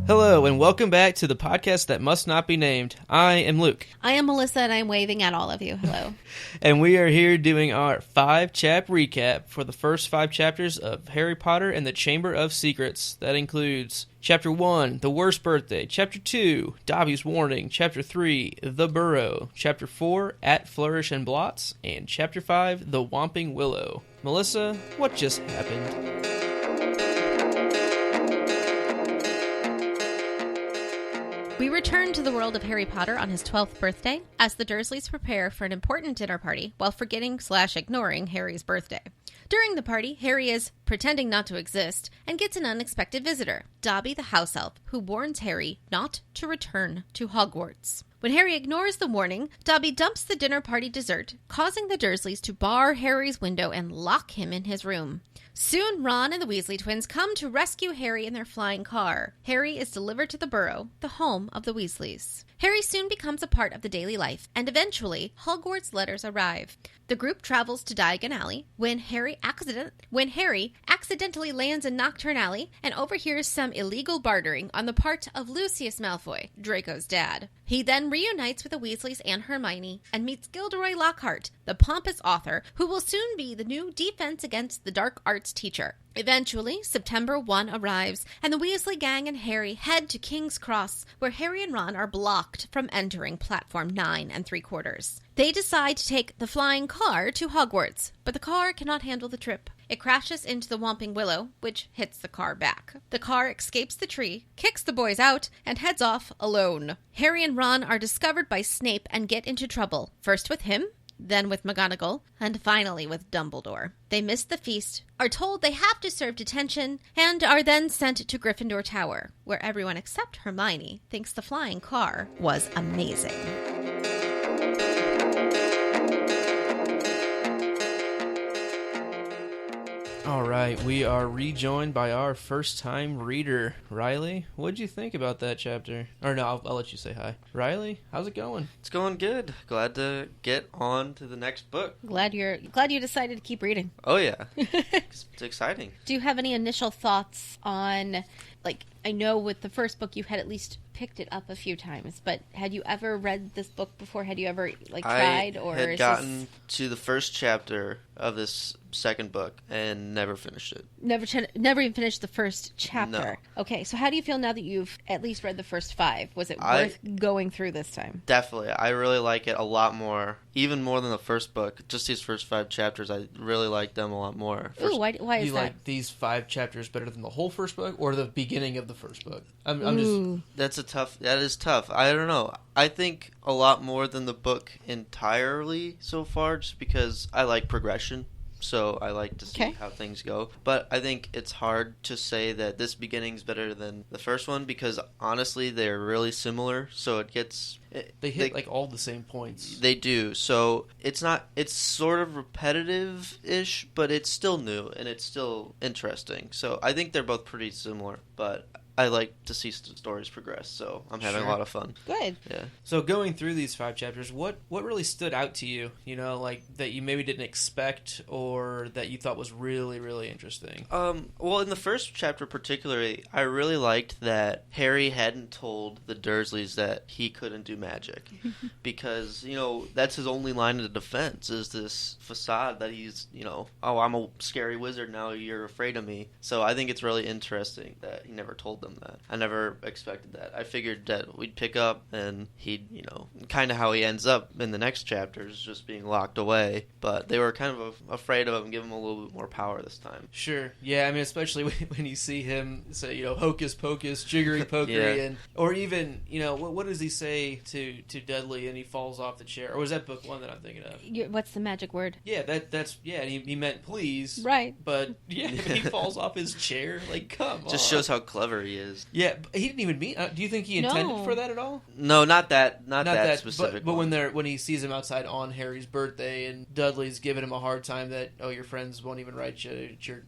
Hello, and welcome back to the podcast that must not be named. I am Luke. I am Melissa, and I'm waving at all of you. Hello. And we are here doing our 5-chap recap for the first 5 chapters of Harry Potter and the Chamber of Secrets. That includes Chapter 1, The Worst Birthday, Chapter 2, Dobby's Warning, Chapter 3, The Burrow, Chapter 4, At Flourish and Blots, and Chapter 5, The Whomping Willow. Melissa, what just happened? We return to the world of Harry Potter on his 12th birthday as the Dursleys prepare for an important dinner party while forgetting/ignoring Harry's birthday. During the party, Harry is pretending not to exist and gets an unexpected visitor, Dobby the house elf, who warns Harry not to return to Hogwarts. When Harry ignores the warning, Dobby dumps the dinner party dessert, causing the Dursleys to bar Harry's window and lock him in his room. Soon, Ron and the Weasley twins come to rescue Harry in their flying car. Harry is delivered to the Burrow, the home of the Weasleys. Harry soon becomes a part of the daily life, and eventually, Hogwarts letters arrive. The group travels to Diagon Alley when Harry accidentally lands in Knockturn Alley and overhears some illegal bartering on the part of Lucius Malfoy, Draco's dad. He then reunites with the Weasleys and Hermione and meets Gilderoy Lockhart, the pompous author, who will soon be the new Defense Against the Dark Arts teacher. Eventually, September 1 arrives, and the Weasley gang and Harry head to King's Cross, where Harry and Ron are blocked from entering Platform 9 3/4. They decide to take the flying car to Hogwarts, but the car cannot handle the trip. It crashes into the Whomping Willow, which hits the car back. The car escapes the tree, kicks the boys out, and heads off alone. Harry and Ron are discovered by Snape and get into trouble, first with him, then with McGonagall, and finally with Dumbledore. They miss the feast, are told they have to serve detention, and are then sent to Gryffindor Tower, where everyone except Hermione thinks the flying car was amazing. All right, we are rejoined by our first-time reader, Riley. What'd you think about that chapter? Or no, I'll let you say hi. Riley, how's it going? It's going good. Glad to get on to the next book. Glad you decided to keep reading. Oh yeah, it's exciting. Do you have any initial thoughts on, I know with the first book you had at least picked it up a few times, but had you ever read this book before? Had you ever tried? I had gotten to the first chapter of this second book and never finished it. Never even finished the first chapter. No. Okay, so how do you feel now that you've at least read the first 5? Was it worth going through this time? Definitely. I really like it a lot more, even more than the first book. Just these first 5 chapters, I really like them a lot more. Ooh, why is that? You like these 5 chapters better than the whole first book or the beginning of the first book? That is tough. I don't know. I think a lot more than the book entirely so far, just because I like progression. So I like to see how things go. But I think it's hard to say that this beginning's better than the first one, because honestly they're really similar. So it gets... They hit all the same points. They do. So it's sort of repetitive-ish, but it's still new and it's still interesting. So I think they're both pretty similar, but I like to see stories progress, so I'm having a lot of fun. Good. Yeah. So going through these 5 chapters, what really stood out to you? That you maybe didn't expect, or that you thought was really, really interesting? Well, in the first chapter particularly, I really liked that Harry hadn't told the Dursleys that he couldn't do magic, because that's his only line of defense, is this facade that he's oh, I'm a scary wizard now, you're afraid of me. So I think it's really interesting that he never told them that. I never expected that. I figured that we'd pick up and he'd, kind of how he ends up in the next chapters, just being locked away. But they were kind of afraid of him and give him a little bit more power this time. Sure. Yeah, I mean, especially when you see him say, hocus pocus, jiggery pokery, or even, what does he say to Dudley and he falls off the chair? Or was that book 1 that I'm thinking of? What's the magic word? Yeah, and he meant please. Right. But, he falls off his chair. Come on. Just shows how clever he is. Yeah, he didn't even mean... do you think he intended for that at all? No, not that specific. But when he sees him outside on Harry's birthday and Dudley's giving him a hard time that, your friends won't even write you at your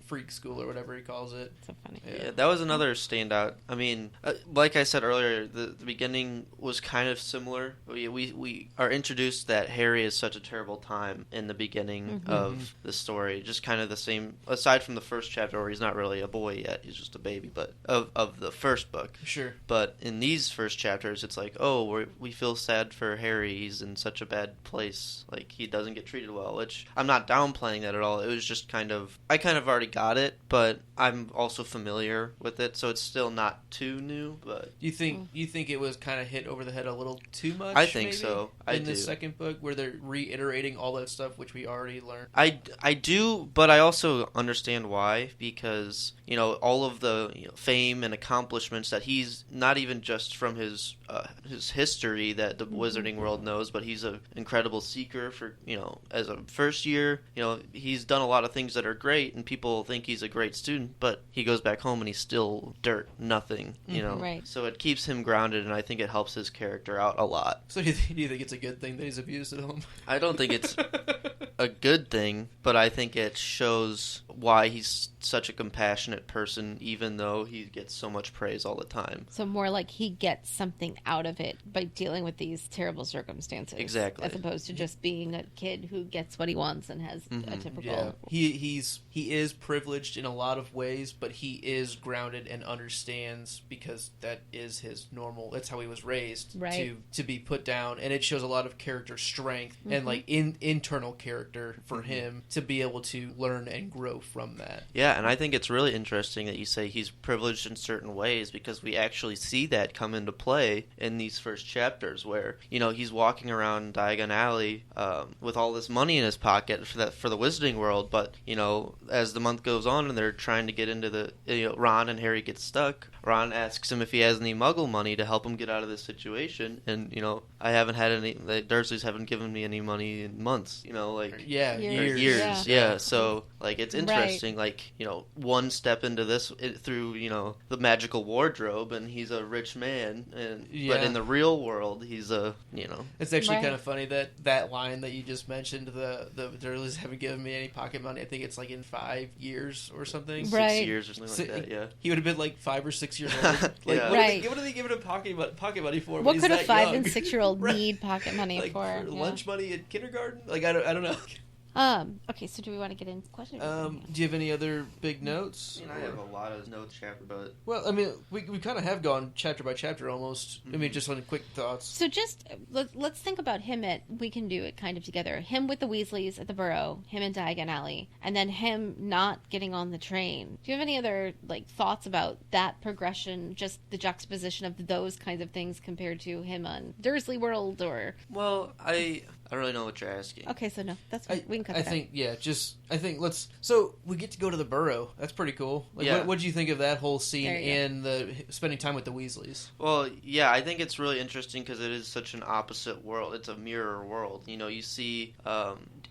freak school or whatever he calls it. So funny. Yeah, that was another standout. I mean, like I said earlier, the beginning was kind of similar. We are introduced that Harry is such a terrible time in the beginning of the story. Just kind of the same, aside from the first chapter where he's not really a boy yet, he's just a baby. But of the first book. Sure. But in these first chapters, it's like, oh, we feel sad for Harry. He's in such a bad place. Like, he doesn't get treated well, which I'm not downplaying that at all. It was just I kind of already got it, but I'm also familiar with it, so it's still not too new. But You think it was kind of hit over the head a little too much? I think maybe, so. In the second book, where they're reiterating all that stuff which we already learned. I do, but I also understand why, because all of the fame and accomplishments that he's not even just from his history that the Wizarding world knows, but he's an incredible seeker for as a first year. He's done a lot of things that are great, and people think he's a great student, but he goes back home and he's still dirt, nothing. Right. So it keeps him grounded, and I think it helps his character out a lot. So do you think it's a good thing that he's abused at home? I don't think it's a good thing, but I think it shows why he's such a compassionate person, even though he gets so much praise all the time. So more like he gets something out of it by dealing with these terrible circumstances. Exactly. As opposed to just being a kid who gets what he wants and has a typical... Yeah. He is privileged in a lot of ways, but he is grounded and understands, because that is his normal, that's how he was raised, right, to be put down, and it shows a lot of character strength and like internal character for him to be able to learn and grow from that. Yeah, and I think it's really interesting that you say he's privileged in certain ways, because we actually see that come into play in these first chapters, where he's walking around Diagon Alley with all this money in his pocket for the Wizarding world, but as the month goes on and they're trying to get into the Ron and Harry get stuck, Ron asks him if he has any Muggle money to help him get out of this situation, and I haven't had any. The Dursleys haven't given me any money in months. Years. Yeah. So it's interesting. Right. One step into this through the magical wardrobe, and he's a rich man, but in the real world, he's a It's actually kind of funny that line that you just mentioned. The Dursleys haven't given me any pocket money. I think it's in 5 years or something. Right. 6 years or something like that. Yeah. He would have been 5 or 6 years old. Yeah. What are they giving him pocket money for? What could a 5 young? and 6 year old need pocket money for lunch money in kindergarten? I don't know. Okay, so do we want to get into questions? Do you have any other big notes? I have a lot of notes, chapter, but... Well, we kind of have gone chapter by chapter almost. Just on quick thoughts. So just, let's think about him we can do it kind of together. Him with the Weasleys at the Burrow, him in Diagon Alley, and then him not getting on the train. Do you have any other, thoughts about that progression, just the juxtaposition of those kinds of things compared to him on Dursley World, or... Well, I don't really know what you're asking. Okay, so no, that's fine. We can cut that. So we get to go to the Burrow. That's pretty cool. What did you think of that whole scene and the spending time with the Weasleys? Well, yeah, I think it's really interesting because it is such an opposite world. It's a mirror world. You see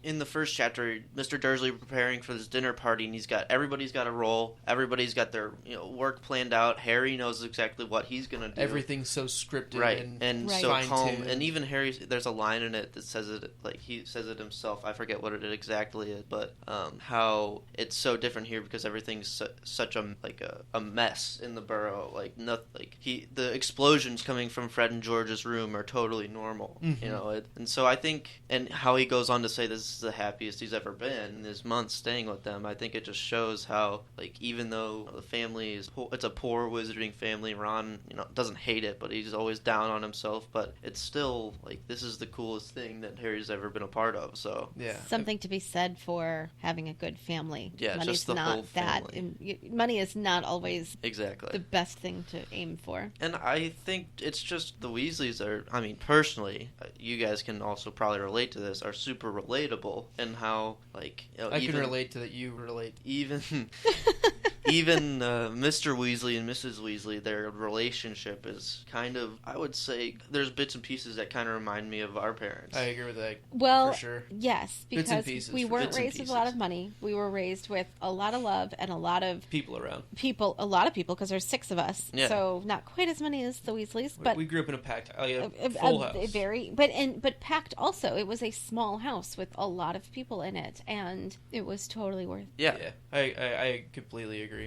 in the first chapter, Mr. Dursley preparing for this dinner party, and everybody's got a role. Everybody's got their work planned out. Harry knows exactly what he's going to do. Everything's so scripted, right? And so calm. And even Harry, there's a line in it that says it, he says it himself. I forget what it exactly is, but how it's so different here because everything's such a mess in the Burrow. The explosions coming from Fred and George's room are totally normal. And so I think, and how he goes on to say this is the happiest he's ever been in his month staying with them. I think it just shows how even though the family it's a poor wizarding family, Ron doesn't hate it, but he's always down on himself. But it's still this is the coolest thing that Harry's ever been a part of. So yeah, something to be said for having a good family. Yeah, Money's just the not whole family. Money is not always exactly the best thing to aim for. And I think it's just the Weasleys are. Personally, you guys can also probably relate to this. Are super relatable, and how I can relate to that. You relate even. Even Mr. Weasley and Mrs. Weasley, their relationship is kind of, I would say, there's bits and pieces that kind of remind me of our parents. I agree with that. Well, for sure. Yes, because we weren't raised with a lot of money. We were raised with a lot of love and a lot of people around. A lot of people, because there's 6 of us. Yeah. So not quite as many as the Weasleys, but we grew up in a packed, full house. But packed also. It was a small house with a lot of people in it, and it was totally worth. Yeah. I completely agree.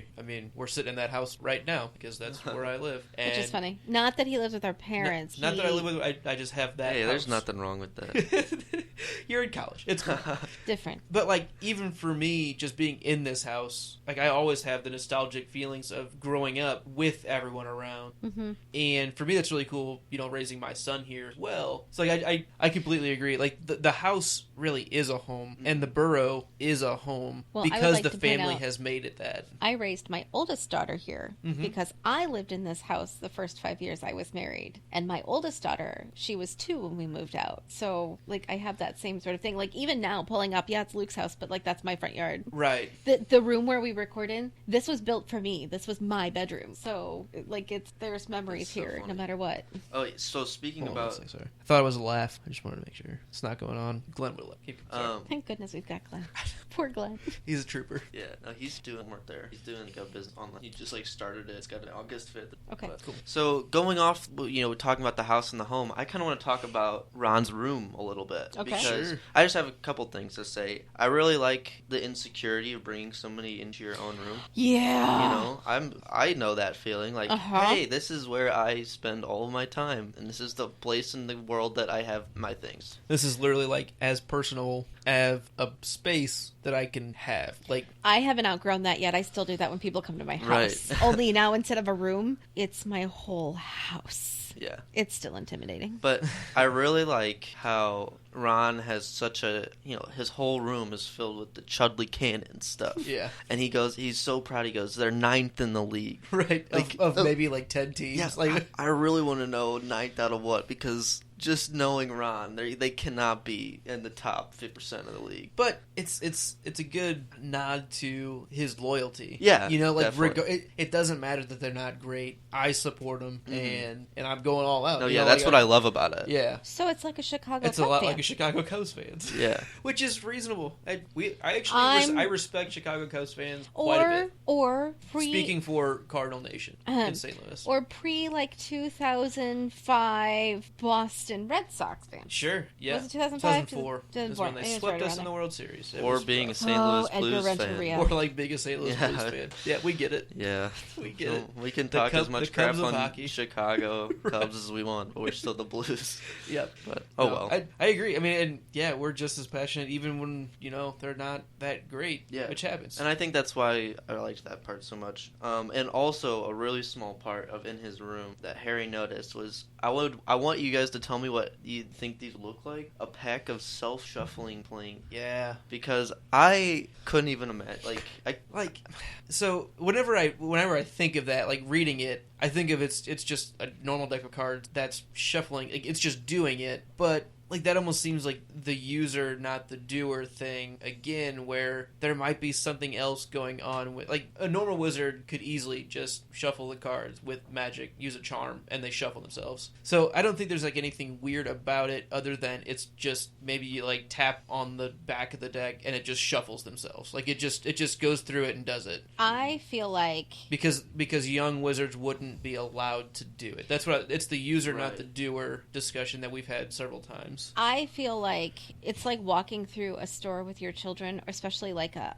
We're sitting in that house right now because that's where I live. And which is funny. Not that he lives with our parents. Not that I live with. I just have that. Hey, house. There's nothing wrong with that. You're in college. It's cool. Different. But, like, even for me, just being in this house, like, I always have the nostalgic feelings of growing up with everyone around. Mm-hmm. And for me, that's really cool, you know, raising my son here as well. So, like, I completely agree. Like, the house really is a home, and the burrow is a home Well, I would because like the to point family out- has made it that. I raised my oldest daughter here because I lived in this house the first 5 years I was married. And my oldest daughter, she was 2 when we moved out. So, like, I have that same sort of thing. Like, even now, pulling up, yeah, it's Luke's house, but, like, that's my front yard. Right. The room where we record in, this was built for me. This was my bedroom. So, like, there's memories That's so here, no funny. matter what. Oh, so speaking Hold on one about second, sorry. I thought it was a laugh. I just wanted to make sure it's not going on. Glenn would have left. Sorry. Thank goodness we've got Glenn. Poor Glenn. He's a trooper. yeah, no, he's doing work there. He's doing like a business online. He just like started it. It's got an August 5th. Okay. But- Cool. So going off, you know, talking about the house and the home, I kind of want to talk about Ron's room a little bit. Okay. Because Sure. I just have a couple things to say. I really like the insecurity of bringing somebody into your own room. Yeah. You know, I know that feeling. Like, Uh-huh. hey, this is where I spend all of my time, and this is the place in the world that I have my things. This is literally like as personal as a space that I can have. Like, I haven't outgrown that yet. I still do that when people come to my house. Right. Only now, instead of a room, it's my whole house. Yeah. It's still intimidating. But I really like how Ron has such a, you know, his whole room is filled with the Chudley Cannon stuff. yeah. And he's so proud. He goes, they're 9th in the league. Right. Like, of oh, maybe like 10 teams. Yeah, Like, I really want to know 9th out of what, because just knowing Ron, they cannot be in the top 50% of the league. but it's a good nod to his loyalty. Yeah, You know, like definitely. it doesn't matter that they're not great. I support them, and I'm going all out. No, you yeah, know, that's like, what I love about it. Yeah. So it's like a Chicago It's a Cub lot fan. like a Chicago Cubs fans. Yeah. Which is reasonable. I I'm- respect Chicago Cubs fans quite a bit. Or pre Speaking for Cardinal Nation in St. Louis. or pre like 2005 Boston Red Sox fan. Sure, yeah. Was it 2005? 2004 is 2004. when I they think it's swept right us around in the there. World Series. It Or was being a rough. St. Oh, Louis Edgar Blues Renteria. fan. Or like being a St. Louis Yeah. Blues fan. Yeah, we get it. Yeah. We get So it. we can The talk Cub- as much the crap Cubs of on hockey. Chicago Cubs as we want, but we're still the Blues. Yep. But No, well. I agree. I mean, and yeah, we're just as passionate even when, you know, they're not that great. Yeah. Which happens. And I think that's why I liked that part so much. And also a really small part of in his room that Harry noticed was I want you guys to tell me what you think these look like. A pack of self-shuffling playing, yeah. because I couldn't even imagine. So whenever I think of that, like reading it, I think of it's just a normal deck of cards that's shuffling. Like, it's just doing it, but like that almost seems like the user, not the doer thing again, where there might be something else going on with, like, a normal wizard could easily just shuffle the cards with magic, use a charm, and they shuffle themselves. So I don't think there's like anything weird about it other than it's just maybe you like tap on the back of the deck and it just shuffles themselves. Like it just goes through it and does it. I feel like Because young wizards wouldn't be allowed to do it. That's what it's the user, not Right. the doer discussion that we've had several times. I feel like it's like walking through a store with your children, or especially like a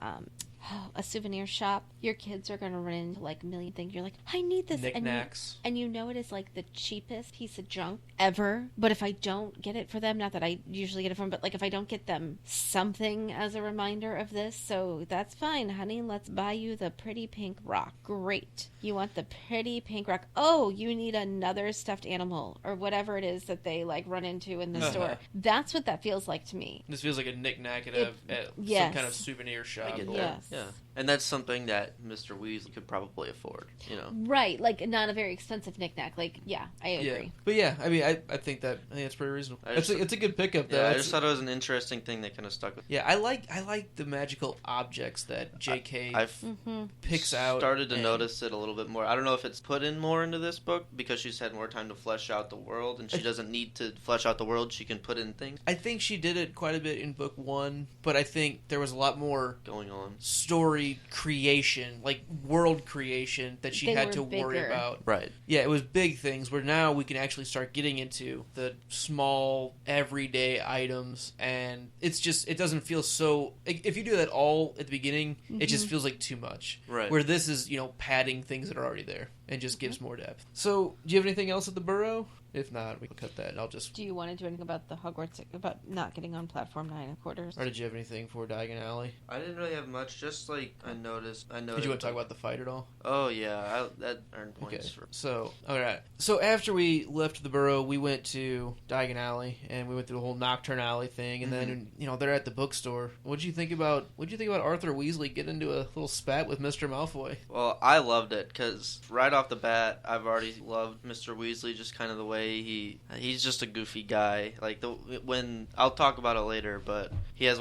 souvenir shop. Your kids are going to run into like a million things. You're like, I need this. Knickknacks. And you know it is like the cheapest piece of junk ever. But if I don't get it for them, not that I usually get it for them, but like if I don't get them something as a reminder of this, so that's fine, honey. Let's buy you the pretty pink rock. Great. You want the pretty pink rock. Oh, you need another stuffed animal or whatever it is that they like run into in the Uh-huh. store. That's what that feels like to me. This feels like a knickknack at, at yes. some kind of souvenir shop. I get or- that. Yes. Yeah. And that's something that Mr. Weasley could probably afford, you know. Right, like not a very expensive knickknack. Like, yeah, I agree. Yeah. But yeah, I mean, I think that's pretty reasonable. I just- It's a good pickup, though. Yeah, I It's- just thought it was an interesting thing that kind of stuck with me. yeah, I like the magical objects that J.K. I've Mm-hmm. picks out. started to and- notice it a little bit more. I don't know if it's put in more into this book because she's had more time to flesh out the world, and she doesn't need to flesh out the world. She can put in things I think she did it quite a bit in book 1, but I think there was a lot more going on. story creation, like world creation, that she They had were to worry bigger. about. Right. Yeah, it was big things where now we can actually start getting into the small everyday items, and it's just, it doesn't feel so, if you do that all at the beginning, it just feels like too much. Right. Where this is, padding things that are already there and just gives more depth. So, do you have anything else at the Burrow? If not, we can cut that. And I'll just. Do you want to do anything about the Hogwarts, about not getting on platform 9 1/4? Or did you have anything for Diagon Alley? I didn't really have much. Just like I noticed. Did you want to talk about the fight at all? Oh yeah, that earned points. Okay. So, alright. So after we left the borough, we went to Diagon Alley, and we went through the whole Nocturne Alley thing, and then, they're at the bookstore. What'd you think about Arthur Weasley getting into a little spat with Mr. Malfoy? Well, I loved it, because right off the bat, I've already loved Mr. Weasley, just kind of the way he's just a goofy guy. Like, when I'll talk about it later, but he has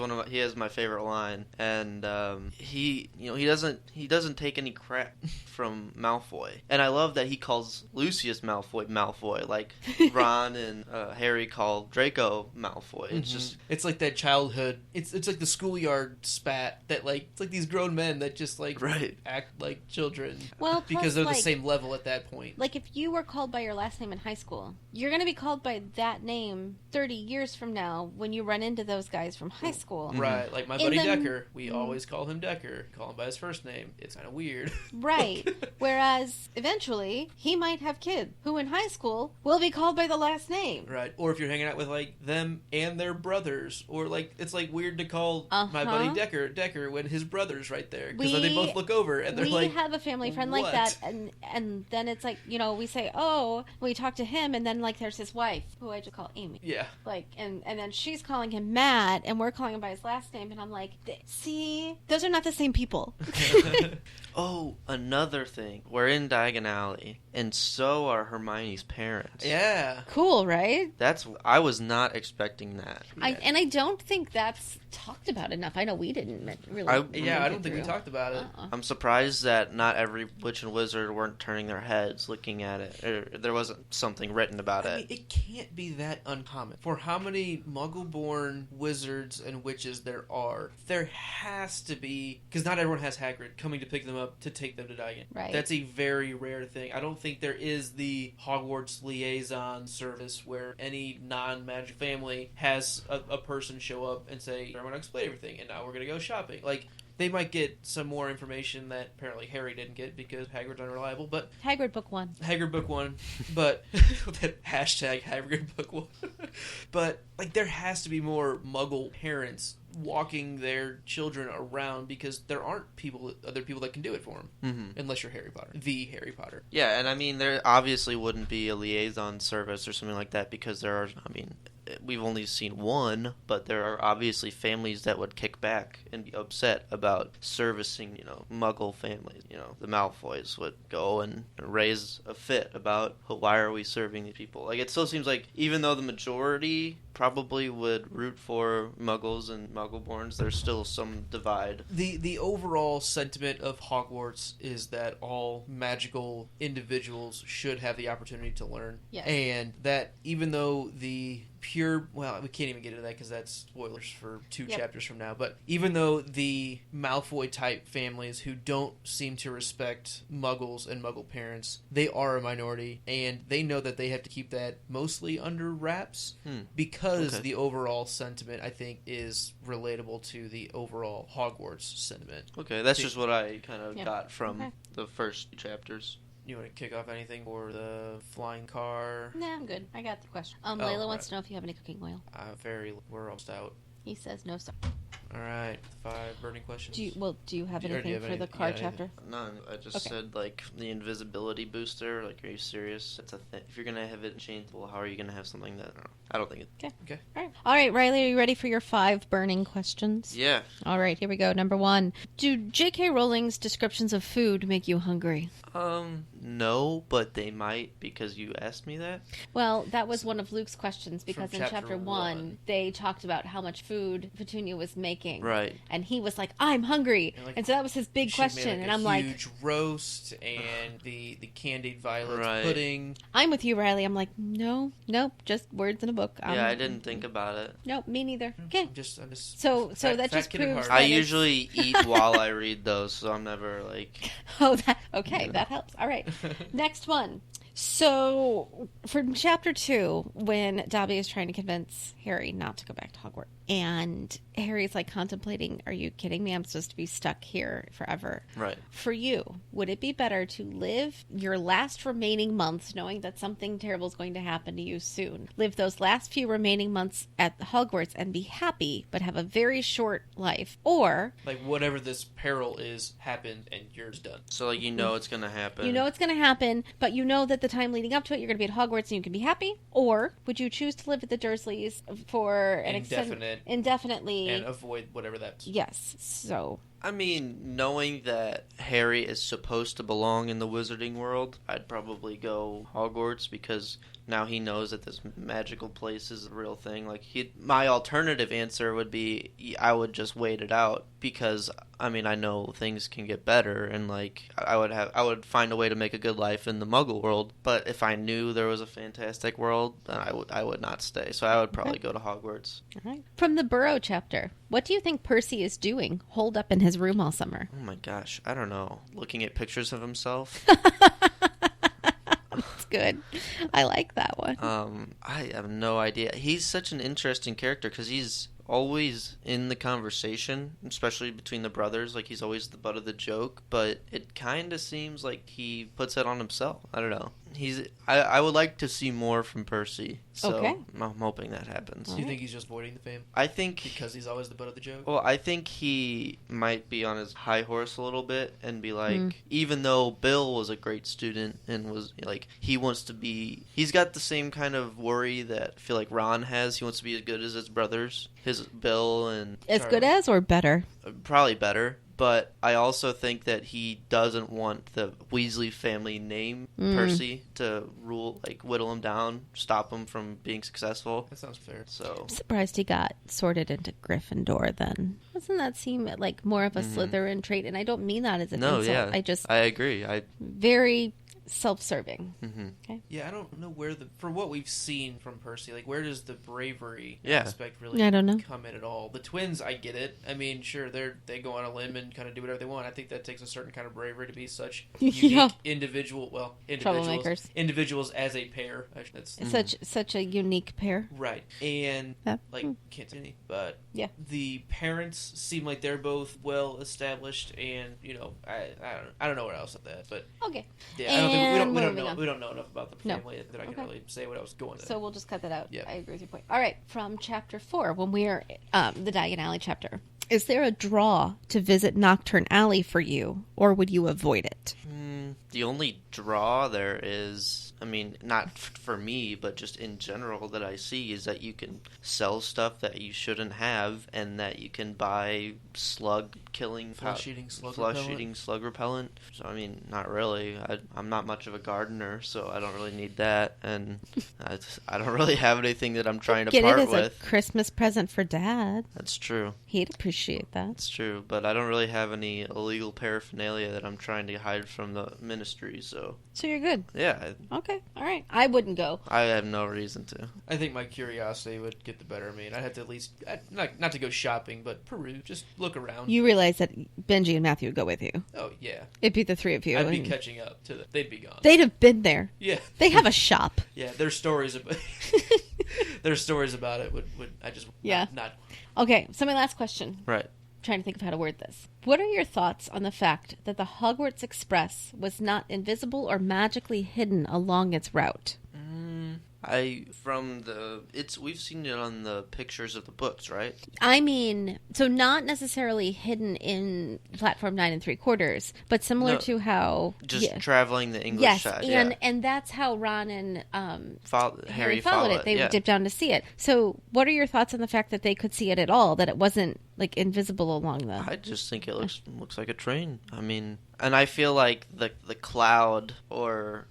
my favorite line, and he doesn't take any crap from Malfoy. And I love that he calls Lucius Malfoy, like Ron and Harry called Draco Malfoy. It's just it's like that childhood. It's like the schoolyard spat that like it's like these grown men that just like act like children. Well, because they're plus, the same level at that point. Like if you were called by your last name in high school, you're going to be called by that name 30 years from now when you run into those guys from high school. Right, like my buddy Decker. We always call him Decker. Call him by his first name. It's kind of weird. Right. Whereas eventually he might have kids who in high school will be called by the last name. Right. Or if you're hanging out with like them and their brothers, or like it's like weird to call my buddy Decker when his brother's right there because they both look over and they're like, we have a family friend like that, and then it's like we say we talk to him, and then like there's his wife who I just call Amy. Yeah. Like and then she's calling him Matt, and we're calling him by his last name, and I'm like, see, those are not the same people. Oh, another thing. We're in Diagon Alley, and so are Hermione's parents. Yeah. Cool, right? I was not expecting that. And I don't think that's talked about enough. I know we didn't really. I don't think we talked about it. I'm surprised that not every witch and wizard weren't turning their heads looking at it. Or there wasn't something written about it. I mean, it can't be that uncommon. For how many Muggle-born wizards and witches there has to be, because not everyone has Hagrid coming to pick them up to take them to Diagon. Right. That's a very rare thing. I don't think there is the Hogwarts liaison service where any non-magic family has a person show up and say, I'm going to explain everything, and now we're going to go shopping. Like, they might get some more information that apparently Harry didn't get because Hagrid's unreliable, but... Hagrid Book 1. Hagrid Book 1, but... that hashtag Hagrid Book 1. But, like, there has to be more Muggle parents walking their children around because there aren't other people that can do it for them. Unless you're Harry Potter. The Harry Potter. Yeah, and I mean, there obviously wouldn't be a liaison service or something like that because there are, I mean... We've only seen one, but there are obviously families that would kick back and be upset about servicing, Muggle families. The Malfoys would go and raise a fit about why are we serving these people. Like, it still seems like even though the majority probably would root for Muggles and Muggleborns, there's still some divide. The overall sentiment of Hogwarts is that all magical individuals should have the opportunity to learn. Yes. And that even though the pure... Well, we can't even get into that because that's spoilers for 2 chapters from now. But even though the Malfoy-type families who don't seem to respect Muggles and Muggle parents, they are a minority, and they know that they have to keep that mostly under wraps because the overall sentiment, I think, is relatable to the overall Hogwarts sentiment. Okay, that's just what I kind of got from the first 2 chapters. You want to kick off anything for the flying car? Nah, I'm good. I got the question. Layla wants to know if you have any cooking oil. We're almost out. He says no, sir. All right, 5 burning questions. Do you have anything for the card chapter? No, I just said, like, the invisibility booster. Like, are you serious? It's a thing. If you're going to have it changed, well, how are you going to have something that... I don't think it... Okay. All right, Riley, are you ready for your 5 burning questions? Yeah. All right, here we go. Number 1. Do J.K. Rowling's descriptions of food make you hungry? No, but they might because you asked me that. Well, that was one of Luke's questions because in chapter 1, 1, they talked about how much food Petunia was making. Right. And he was like, I'm hungry. And so that was his big question. And I'm like... huge roast and the candied violet pudding. I'm with you, Riley. I'm like, nope, just words in a book. I didn't think about it. Nope, me neither. Okay. I'm just so that just proves... I usually eat while I read those, so I'm never like... that helps. All right. Next one. So, from chapter 2, when Dobby is trying to convince Harry not to go back to Hogwarts, and Harry's like contemplating, are you kidding me? I'm supposed to be stuck here forever. Right. For you, would it be better to live your last remaining months knowing that something terrible is going to happen to you soon? Live those last few remaining months at Hogwarts and be happy, but have a very short life. Or, Like, whatever this peril is happened and you're done. So, like, you know it's going to happen. you know it's going to happen, but you know that the time leading up to it, you're going to be at Hogwarts and you can be happy. Or, would you choose to live with the Dursleys for an indefinitely And avoid whatever that's... Yes. So, I mean, knowing that Harry is supposed to belong in the wizarding world, I'd probably go Hogwarts because now he knows that this magical place is a real thing. Like, my alternative answer would be I would just wait it out because, I mean, I know things can get better and, like, I would find a way to make a good life in the Muggle world. But if I knew there was a fantastic world, then I would not stay. So I would probably go to Hogwarts. all right. From the Burrow chapter, what do you think Percy is doing holed up in his room all summer? Oh my gosh, I don't know. Looking at pictures of himself. That's good. I like that one. I have no idea. He's such an interesting character because he's always in the conversation, especially between the brothers. Like, he's always the butt of the joke, but it kind of seems like he puts it on himself. I don't know. I would like to see more from Percy, so Okay. I'm hoping that happens. Do you think he's just avoiding the fame? I think Because he's always the butt of the joke? Well, I think he might be on his high horse a little bit and be like, even though Bill was a great student and was like, he's got the same kind of worry that I feel like Ron has. He wants to be as good as his brothers, his Bill and As Charlie. good as or better? probably better. But I also think that he doesn't want the Weasley family name, Percy, to whittle him down, stop him from being successful. That sounds fair. So I'm surprised he got sorted into Gryffindor then. Doesn't that seem like more of a Slytherin trait? And I don't mean that as an no, insult. yeah, I agree. Very self-serving. Okay. Yeah, I don't know for what we've seen from Percy, like, where does the bravery Yeah. aspect really I don't know. come in at all? The twins, I get it. I mean, sure, they go on a limb and kind of do whatever they want. I think that takes a certain kind of bravery to be such unique Yeah. individuals as a pair. That's Such a unique pair. right. And Yeah. like can't say any, but Yeah. the parents seem like they're both well established, and I don't know what else of that, but Okay. yeah, I don't think And moving on. we don't know enough about the No. family that I can Okay. really say what I was going to. So we'll just cut that out. Yeah. I agree with your point. All right. From chapter 4, when we are the Diagon Alley chapter, is there a draw to visit Nocturne Alley for you, or would you avoid it? The only draw there is, I mean, not for me, but just in general that I see is that you can sell stuff that you shouldn't have and that you can buy slug-killing... Flesh-eating slug repellent. So, I mean, not really. I'm not much of a gardener, so I don't really need that. And I don't really have anything that I'm trying to Get part it as with. a Christmas present for Dad. That's true. He'd appreciate that. That's true, but I don't really have any illegal paraphernalia that I'm trying to hide from the ministry, so... So you're good. Yeah, Okay. All right. I wouldn't go. I have no reason to. I think my curiosity would get the better of me, and I'd have to at least not to go shopping, but peruse, just look around. You realize that Benji and Matthew would go with you. Oh yeah, It'd be the three of you. I'd be and catching up to they'd be gone. They'd have been there. Yeah, They have a shop. yeah. There's stories about their stories about it would I just Yeah. not Okay. So my last question. Right. Trying to think of how to word this. What are your thoughts on the fact that the Hogwarts Express was not invisible or magically hidden along its route? We've seen it on the pictures of the books, right? I mean, so not necessarily hidden in platform 9 3/4, but similar No, to how Just traveling the English yes, side. and that's how Ron and Harry followed it. They yeah. dipped down to see it. So, what are your thoughts on the fact that they could see it at all? That it wasn't like invisible along the. I just think it looks like a train. I mean, and I feel like the cloud, or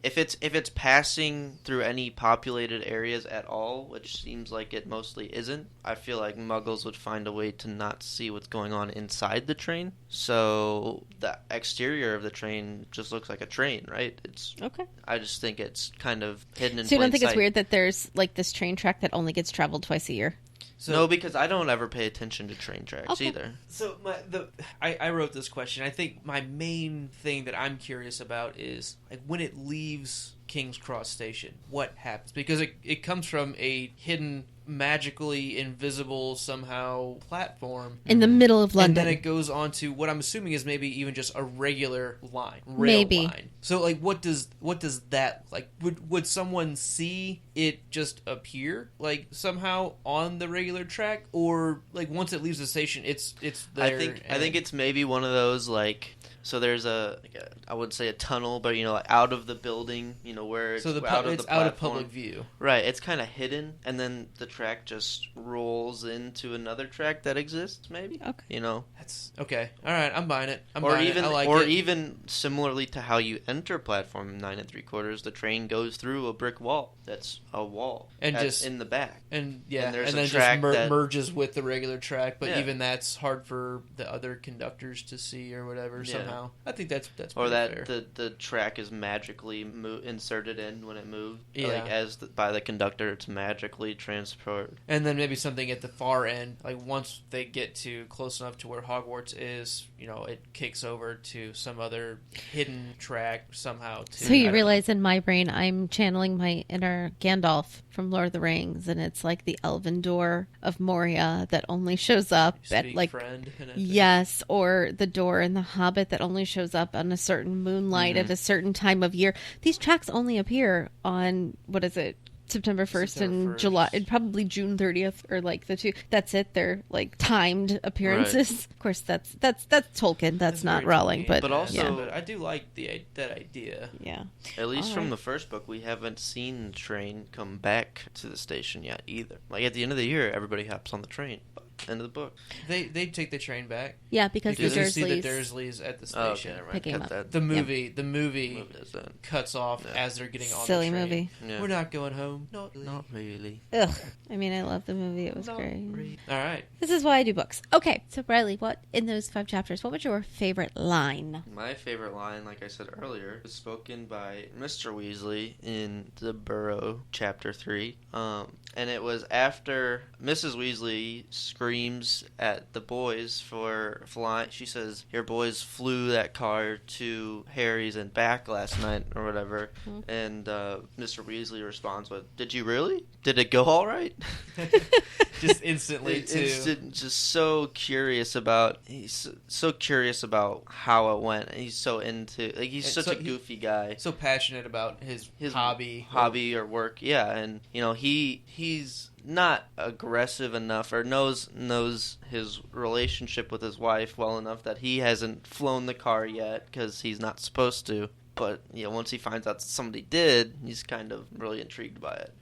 if it's passing through any populated areas at all, which seems like it mostly isn't, I feel like Muggles would find a way to not see what's going on inside the train. So the exterior of the train just looks like a train, right? It's Okay. I just think it's kind of hidden in So you don't plain think it's sight. weird that there's like this train track that only gets traveled twice a year? So, no, because I don't ever pay attention to train tracks either. So I wrote this question. I think my main thing that I'm curious about is like when it leaves King's Cross Station, what happens? Because it comes from a hidden, magically invisible somehow platform in the middle of London. And then it goes on to what I'm assuming is maybe even just a regular line, line. So like what does that like would someone see it just appear like somehow on the regular track, or like once it leaves the station it's there? I think it's maybe one of those like, so there's I would say a tunnel, but like out of the building, where it's out of public view. Right, it's kind of hidden, and then the track just rolls into another track that exists, maybe. Okay. That's okay. All right, I'm buying it. Even similarly to how you enter platform 9 3/4, the train goes through a brick wall. That's a wall, and that's just in the back, and there's and then track just merges with the regular track. But Yeah. even that's hard for the other conductors to see or whatever. Yeah. Somehow, I think that's or that fair. the track is magically inserted in when it moves. Yeah. Like by the conductor, it's magically transported. And then maybe something at the far end, like once they get to close enough to where Hogwarts is, it kicks over to some other hidden track somehow. So you realize in my brain, I'm channeling my inner Gandalf from Lord of the Rings, and it's like the elven door of Moria that only shows up at like friend yes, or the door in the Hobbit that only shows up on a certain moonlight at a certain time of year. These tracks only appear on September 1st and July, and probably June 30th, or like the two. That's it. They're like timed appearances. Right. Of course, that's Tolkien. That's not Rowling, Tolkien, but also but I do like that idea. Yeah. At least from the first book, we haven't seen the train come back to the station yet either. Like at the end of the year, everybody hops on the train. End of the book. They take the train back. Yeah, because you see the Dursleys at the station. Oh, okay, right. Picking them up. The movie cuts off as they're getting on Silly the train. movie. Yeah. We're not going home. Not really. Ugh. I mean, I love the movie. It was great. Really. All right. This is why I do books. Okay, so Bradley, what in those 5 chapters? What was your favorite line? My favorite line, like I said earlier, was spoken by Mr. Weasley in The Burrow, Chapter 3. And it was after Mrs. Weasley screams at the boys for flying. She says, "Your boys flew that car to Harry's and back last night," or whatever. Mm-hmm. And Mr. Weasley responds with, "Did you really? Did it go all right?" Just instantly, just so curious about. He's so curious about how it went. He's so into. Like he's such a goofy guy. So passionate about his hobby or work. Yeah, and he's not aggressive enough, or knows his relationship with his wife well enough that he hasn't flown the car yet because he's not supposed to. But once he finds out that somebody did, he's kind of really intrigued by it.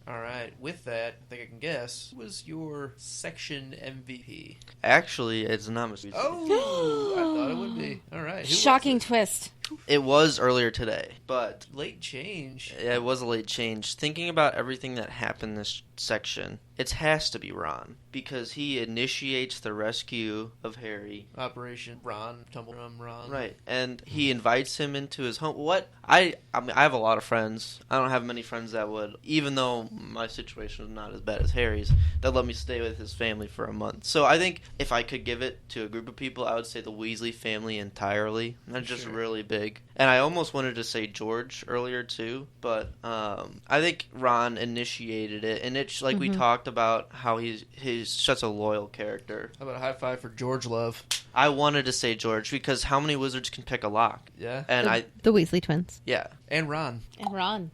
All right. With that, I think I can guess. Who was your section MVP? Actually, it's not Mr. Weasley. Oh, I thought it would be. All right. Shocking twist. It was earlier today, but late change. Yeah, it was a late change. Thinking about everything that happened this section, it has to be Ron, because he initiates the rescue of Harry. Operation Ron, Tumbledrum Ron. Right, and he invites him into his home. I mean, I have a lot of friends. I don't have many friends that would, even though my situation is not as bad as Harry's, that let me stay with his family for a month. So I think if I could give it to a group of people, I would say the Weasley family entirely. They're just really big. And I almost wanted to say George earlier too, but I think Ron initiated it, and it's like we talked about how he's such a loyal character. How about a high five for George Love? I wanted to say George because how many wizards can pick a lock? Yeah, and the Weasley twins. Yeah, and Ron.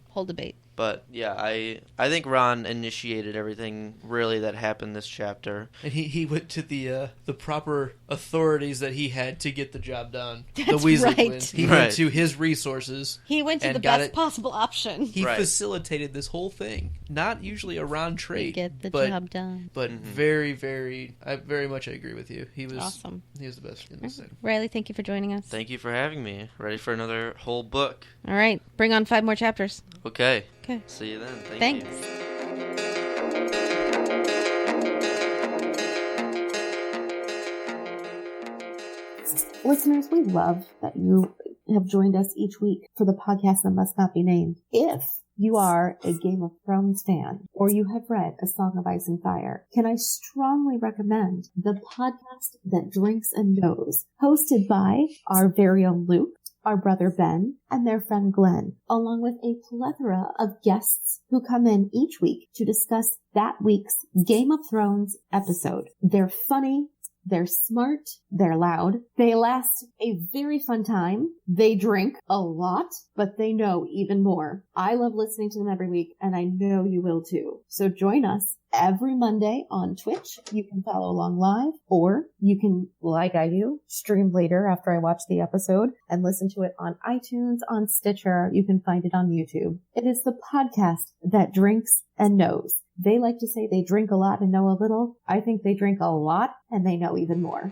Whole debate. But yeah, I think Ron initiated everything really that happened this chapter. And he went to the proper authorities that he had to get the job done. That's the Weasley right. twins. He went to his resources. He went to the best possible option. He facilitated this whole thing. Not usually a Ron trait. Get the job done. But very, very, I very much agree with you. He was awesome. He was the best in this thing. Riley, thank you for joining us. Thank you for having me. Ready for another whole book. All right. Bring on 5 more chapters. Okay. See you then. Thanks. Listeners, we love that you have joined us each week for the podcast that must not be named. If you are a Game of Thrones fan, or you have read A Song of Ice and Fire, can I strongly recommend the podcast that drinks and knows, hosted by our very own Luke, our brother Ben, and their friend Glenn, along with a plethora of guests who come in each week to discuss that week's Game of Thrones episode. They're funny, they're smart, they're loud, they last a very fun time, they drink a lot, but they know even more. I love listening to them every week, and I know you will too. So join us every Monday on Twitch. You can follow along live, or you can, like I do, stream later after I watch the episode and listen to it on iTunes, on Stitcher. You can find it on YouTube. It is the podcast that drinks and knows. They like to say they drink a lot and know a little. I think they drink a lot and they know even more.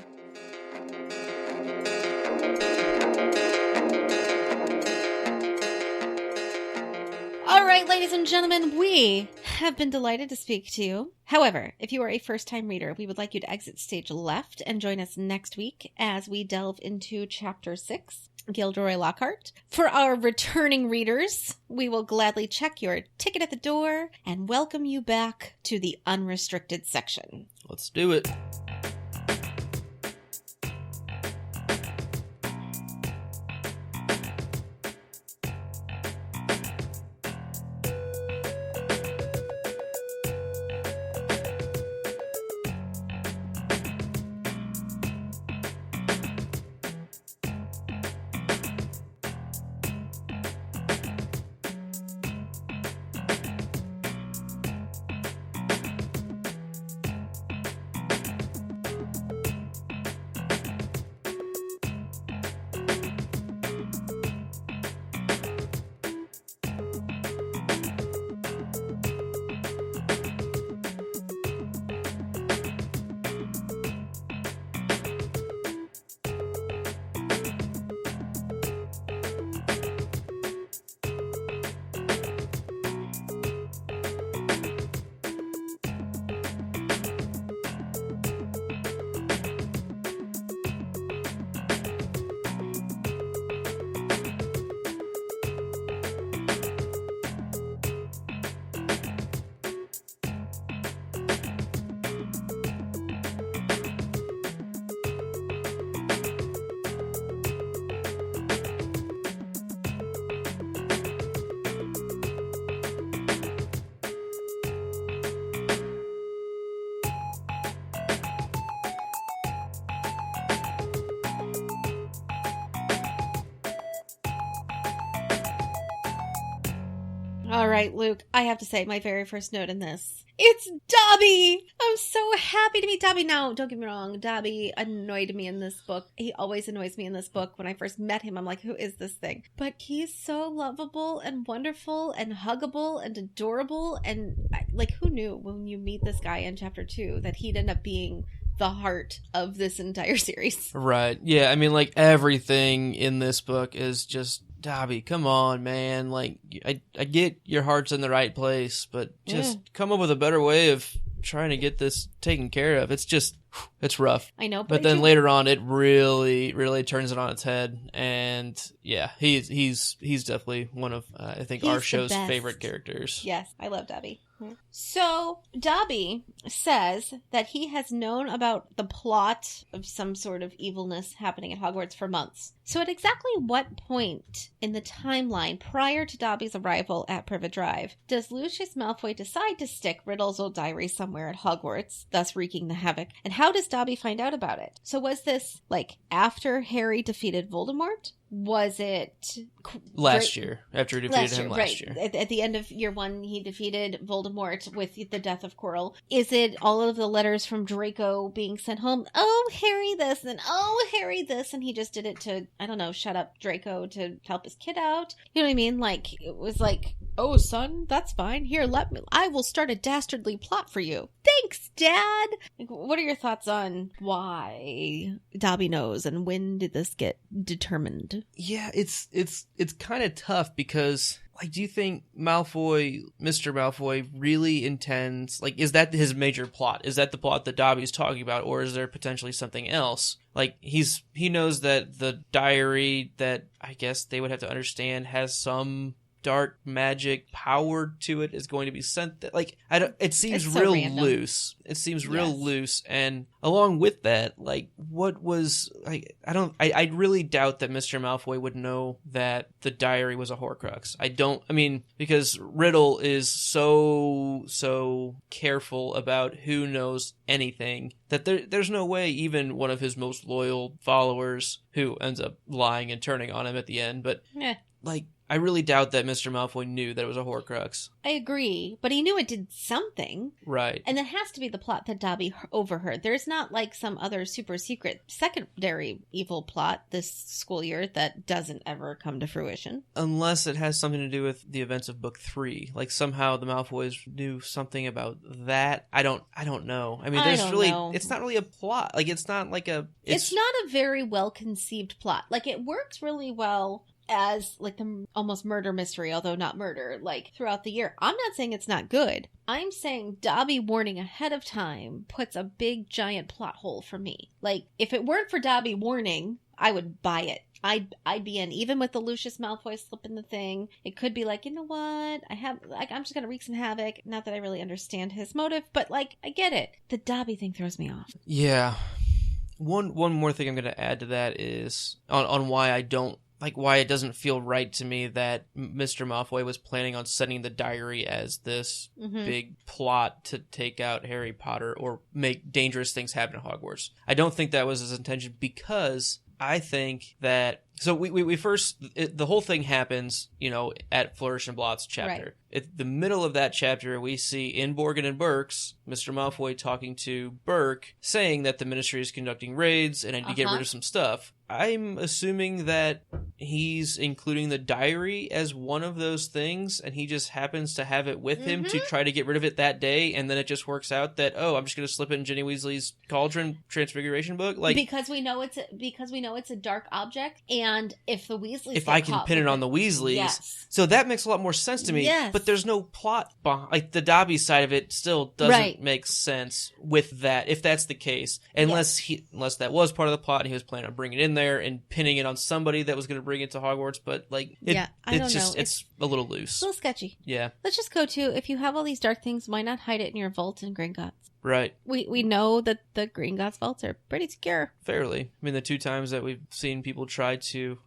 All right, ladies and gentlemen, we have been delighted to speak to you. However, if you are a first-time reader, we would like you to exit stage left and join us next week as we delve into Chapter 6, Gilderoy Lockhart. For our returning readers, we will gladly check your ticket at the door and welcome you back to the unrestricted section. Let's do it. All right, Luke, I have to say my very first note in this. It's Dobby! I'm so happy to meet Dobby. Now, don't get me wrong, Dobby annoyed me in this book. He always annoys me in this book. When I first met him, I'm like, who is this thing? But he's so lovable and wonderful and huggable and adorable. And, like, who knew when you meet this guy in Chapter 2 that he'd end up being the heart of this entire series? Right. Yeah, I mean, like, everything in this book is just... Dobby, come on, man. Like, I get your heart's in the right place, but just come up with a better way of trying to get this taken care of. It's just, it's rough. I know, but then later on, it really, really turns it on its head. And yeah, he's definitely one of I think our show's favorite characters. Yes, I love Dobby. So, Dobby says that he has known about the plot of some sort of evilness happening at Hogwarts for months. So at exactly what point in the timeline prior to Dobby's arrival at Privet Drive does Lucius Malfoy decide to stick Riddle's old diary somewhere at Hogwarts, thus wreaking the havoc? And how does Dobby find out about it? So was this, like, after Harry defeated Voldemort? Was it last year, after he defeated him last year? At the end of year one, he defeated Voldemort with the death of Quirrell. Is it all of the letters from Draco being sent home? Oh, Harry this, and oh, Harry this, and he just did it to, I don't know, shut up Draco to help his kid out? You know what I mean? Like, it was like, oh, son, that's fine. Here, I will start a dastardly plot for you. Thanks, Dad! Like, what are your thoughts on why Dobby knows, and when did this get determined? Yeah, it's kind of tough because, like, do you think Mr. Malfoy really intends, like, is that his major plot? Is that the plot that Dobby's talking about, or is there potentially something else? Like, he knows that the diary that I guess they would have to understand has some dark magic power to it is going to be sent. Like, it seems It's so real random. loose. It seems real Yes. loose. And along with that, like, what was, I really doubt that Mr. Malfoy would know that the diary was a Horcrux. Because Riddle is so careful about who knows anything that there's no way even one of his most loyal followers, who ends up lying and turning on him at the end, but like, I really doubt that Mr. Malfoy knew that it was a Horcrux. I agree, but he knew it did something. Right. And that has to be the plot that Dobby overheard. There's not like some other super secret secondary evil plot this school year that doesn't ever come to fruition. Unless it has something to do with the events of book 3. Like, somehow the Malfoys knew something about that. I don't know. I mean, I don't know. It's not really a plot. Like, it's not like It's not a very well conceived plot. Like, it works really well as like the almost murder mystery, although not murder, like throughout the year. I'm not saying it's not good. I'm saying Dobby warning ahead of time puts a big giant plot hole for me. Like, if it weren't for Dobby warning, I would buy it. I'd be in, even with the Lucius Malfoy slip in the thing. It could be like, you know what? I'm just gonna wreak some havoc. Not that I really understand his motive, but like, I get it. The Dobby thing throws me off. Yeah. One more thing I'm going to add to that is on why I don't, like, why it doesn't feel right to me that Mr. Malfoy was planning on setting the diary as this big plot to take out Harry Potter or make dangerous things happen at Hogwarts. I don't think that was his intention, because I think that, so we first, the whole thing happens, at Flourish and Blot's chapter. Right. At the middle of that chapter, we see in Borgin and Burke's, Mr. Malfoy talking to Burke, saying that the Ministry is conducting raids and I need to get rid of some stuff. I'm assuming that he's including the diary as one of those things, and he just happens to have it with him to try to get rid of it that day, and then it just works out that, I'm just going to slip it in Ginny Weasley's Cauldron Transfiguration book. Like, because we know it's a dark object, and if the Weasleys, if I can pin it on the Weasleys, yes. So that makes a lot more sense to me. Yes. But there's no plot behind, like, the Dobby side of it still doesn't make sense with that, if that's the case, unless that was part of the plot and he was planning on bringing it in there and pinning it on somebody that was going to bring it to Hogwarts. But like, I don't know. It's a little loose. It's a little sketchy. Yeah. Let's just go to, if you have all these dark things, why not hide it in your vault in Gringotts? Right. We know that the Gringotts vaults are pretty secure. Fairly. I mean, the 2 times that we've seen people try to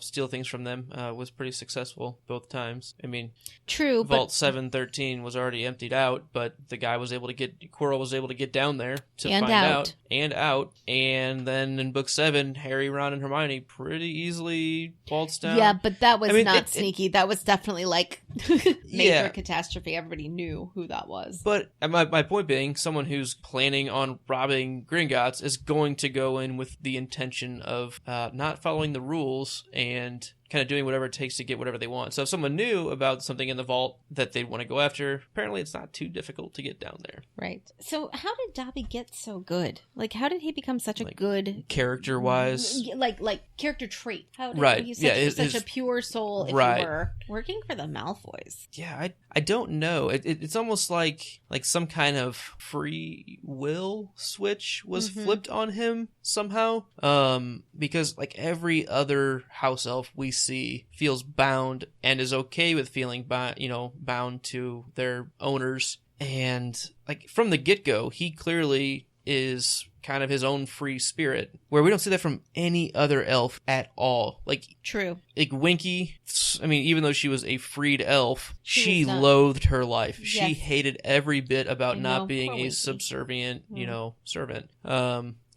steal things from them was pretty successful both times. I mean, true. Vault 713 was already emptied out, but the guy was able to Quirrell was able to get down there to find out. And then in book 7, Harry, Ron, and Hermione pretty easily vaults down. Yeah, but that was not sneaky. That was definitely like major catastrophe. Everybody knew who that was. But my point being, someone who's planning on robbing Gringotts is going to go in with the intention of not following the rules and kind of doing whatever it takes to get whatever they want. So if someone knew about something in the vault that they'd want to go after, apparently it's not too difficult to get down there. Right. So how did Dobby get so good? Like, how did he become such a good... Character-wise? Like character trait. How did he's such a pure soul, if you were, working for the Malfoys. Yeah, I don't know. It's almost like some kind of free will switch was flipped on him somehow. Because like every other house elf we see feels bound and is okay with feeling bound to their owners. And like from the get-go, he clearly is kind of his own free spirit, where we don't see that from any other elf at all. Like, true. Like Winky, I mean, even though she was a freed elf, she loathed her life. Yes. She hated every bit about not being a subservient, servant.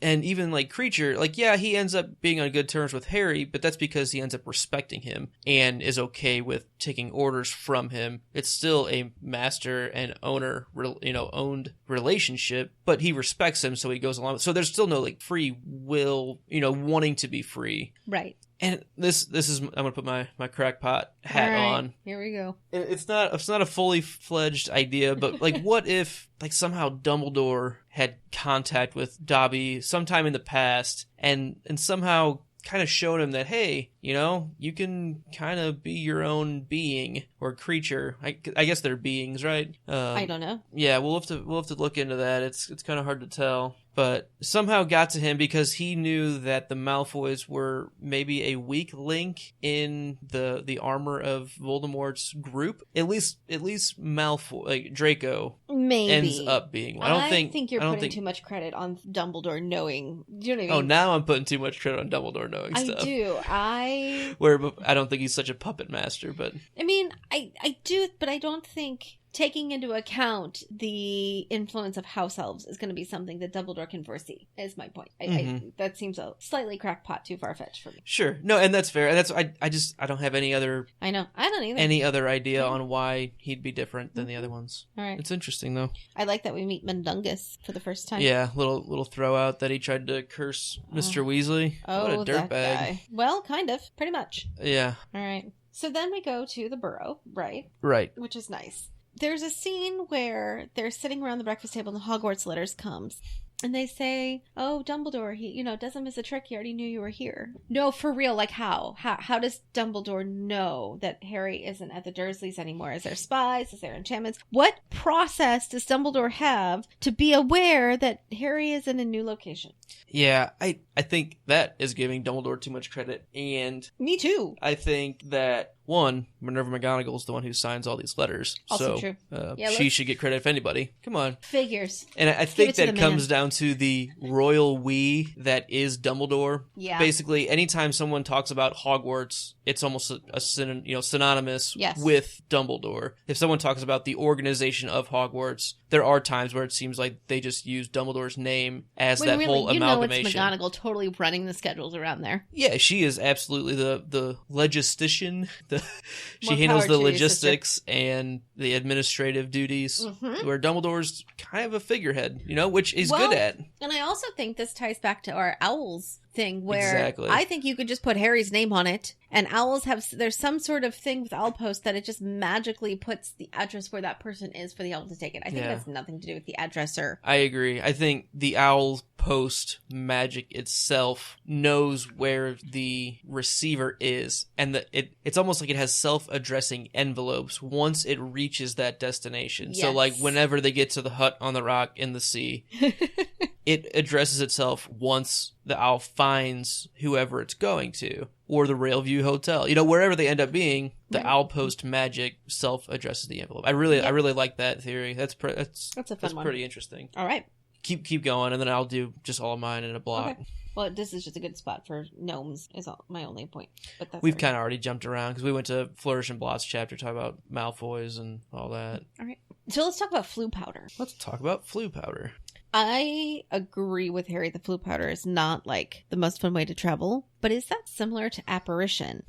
And even, like, Creature, like, yeah, he ends up being on good terms with Harry, but that's because he ends up respecting him and is okay with taking orders from him. It's still a master and owner, owned relationship, but he respects him, so he goes along. So there's still no, like, free will, wanting to be free. Right. And this is, I'm gonna put my crackpot hat on. Here we go. It's not a fully fledged idea, but like, what if like somehow Dumbledore had contact with Dobby sometime in the past, and somehow kind of showed him that, hey, you can kind of be your own being or creature. I guess they're beings, right? I don't know. Yeah, we'll have to look into that. It's kind of hard to tell. but somehow got to him because he knew that the Malfoys were maybe a weak link in the armor of Voldemort's group. At least Malfoy, like Draco, Maybe ends up being. I think you're putting too much credit on Dumbledore knowing. Do you know what I mean? Oh, now I'm putting too much credit on Dumbledore knowing stuff. I do. Where I don't think he's such a puppet master, but I mean, I do, but I don't think taking into account the influence of house elves is going to be something that Dumbledore can foresee, is my point. That seems a slightly crackpot, too far-fetched for me. Sure. No, and that's fair. And that's I don't have any other... I know. I don't either. Any other idea on why he'd be different than the other ones. All right. It's interesting, though. I like that we meet Mundungus for the first time. Yeah, little throw out that he tried to curse Mr. Weasley. Oh, what a that dirtbag. guy. Well, kind of. Pretty much. Yeah. All right. So then we go to the Burrow, right? Right. Which is nice. There's a scene where they're sitting around the breakfast table and the Hogwarts letters comes. And they say, oh, Dumbledore, he, doesn't miss a trick. He already knew you were here. No, for real. Like how? How does Dumbledore know that Harry isn't at the Dursleys anymore? Is there spies? Is there enchantments? What process does Dumbledore have to be aware that Harry is in a new location? Yeah, I think that is giving Dumbledore too much credit. And me too. I think that, one, Minerva McGonagall is the one who signs all these letters. Also so, true. She should get credit if anybody. Come on. Figures. And I think that comes down to the royal we that is Dumbledore. Yeah. Basically, anytime someone talks about Hogwarts, it's almost synonymous yes. with Dumbledore. If someone talks about the organization of Hogwarts, there are times where it seems like they just use Dumbledore's name as that whole amalgamation. It's McGonagall totally running the schedules around there. Yeah, she is absolutely the logistician. She More handles power the to you, logistics and the administrative duties, where Dumbledore's kind of a figurehead, which he's good at. And I also think this ties back to our owls thing, where exactly. I think you could just put Harry's name on it, and owls there's some sort of thing with Owl Post that it just magically puts the address where that person is for the owl to take it. I think it has nothing to do with the addresser. I agree. I think the Owl Post magic itself knows where the receiver is, and it's almost like it has self-addressing envelopes once it reaches that destination. Yes. So like whenever they get to the hut on the rock in the sea, it addresses itself once the owl finds whoever it's going to, or the Railview Hotel. Wherever they end up being, the Owl Post magic self-addresses the envelope. I really like that theory. That's a fun one. Pretty interesting. All right. Keep going, and then I'll do just all of mine in a block. Okay. Well, this is just a good spot for gnomes, is my only point. But we've kind of already jumped around, because we went to Flourish and Blotts chapter, talk about Malfoys and all that. All right. So let's talk about Floo powder. Let's talk about Floo powder. I agree with Harry. The Floo powder is not like the most fun way to travel, but is that similar to apparition?